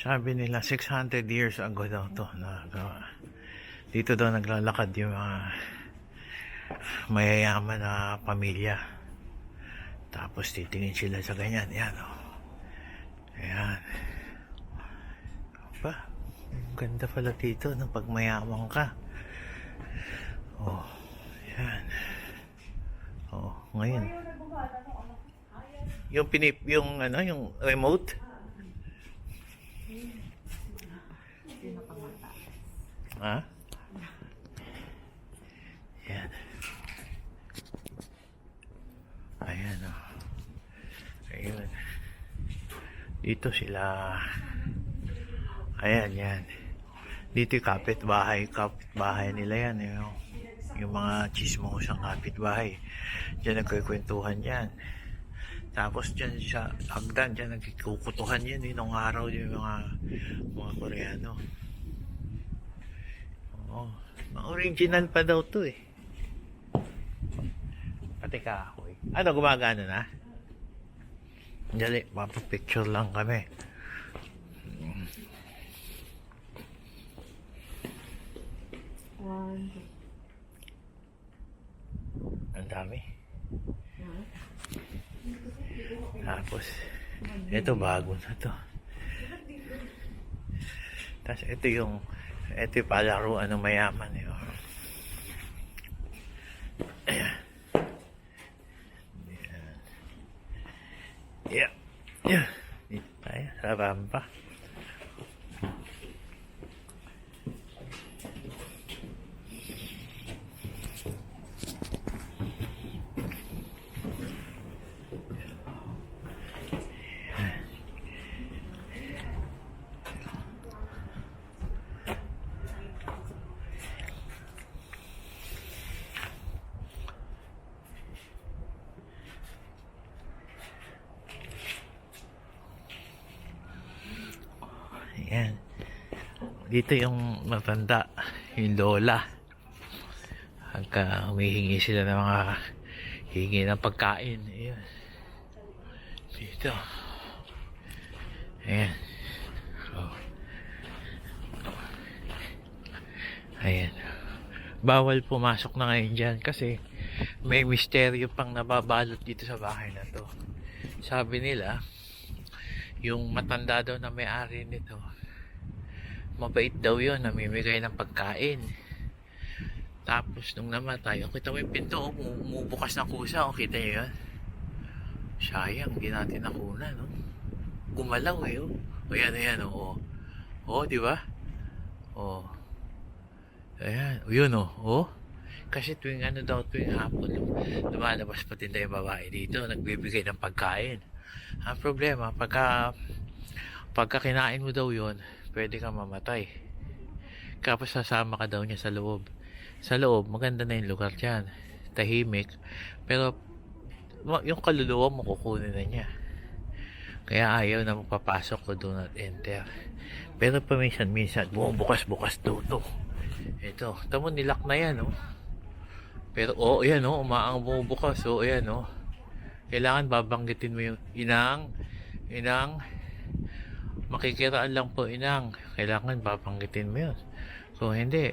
Sabi nila 600 years ago daw to nagawa. Dito daw naglalakad yung mga mayayaman na pamilya. Tapos titingin sila sa ganyan. Yan o. Ayan. Ba? Ganda pala dito no, pag mayaman ka. Oh. Yan. Oh, ngayon. Yung ano, yung remote. Ha? Yan. Ayan o. Ayun. Dito sila. Ayan, yan. Dito yung kapitbahay nila yan. Yung mga chismosang kapitbahay. Diyan nagkikwentuhan yan. Tapos dyan sa hagdan, dyan nagkikukutuhan yan. Nung araw yung mga Koreano. Oh, original pa daw to eh. Pati kahoy. Ano, gumagana na? Dali, mapapicture lang kami. Ang dami. Tapos, ito bago na to. Tapos ito yung palaruan ng mayaman eh. Ayan. Yeah. Yeah. Dito tayo sa rampa. Ayan. Dito yung matanda, yung lola. Hanggang humihingi sila ng mga hingi ng pagkain. Ayan. Dito. Ayan. Oh. Ayan. Bawal pumasok na ngayon dyan kasi may misteryo pang nababalot dito sa bahay na to. Sabi nila, yung matanda daw na may-ari nito, mabait daw yun, namimigay ng pagkain. Tapos nung namatay, kita mo yung pinto, umubukas na kusa, kita nyo yun? Sayang, hindi natin nakuna, no? Gumalaw eh, oh. Ayan, oh. Oh, di ba? Oh. Ayan, yun, oh. Kasi tuwing hapon, lumalabas pati na yung babae dito, nagbibigay ng pagkain. Ang problema, pagka kinain mo daw yun, pwede kang mamatay. Kapag sasama ka daw niya sa loob. Sa loob, maganda na yung lugar dyan. Tahimik. Pero, yung kaluluwa mo, kukunin na niya. Kaya ayaw na magpapasok ko, do not enter. Pero paminsan-minsan, bukas-bukas to. Ito, tamo nilak na yan, oh. Pero, ayan, umaang bumubukas, ayan, Kailangan babanggitin mo yung inang, makikiraan lang po inang. Kailangan babanggitin mo yun. So, hindi.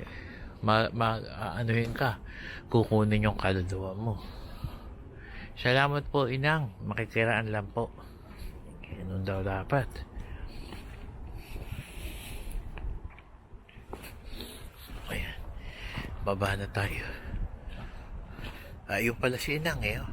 Anuhin ka. Kukunin yung kaluluwa mo. Salamat po inang. Makikiraan lang po. Ganun daw dapat. Ayan. Baba na tayo. Ayun pala si inang eh.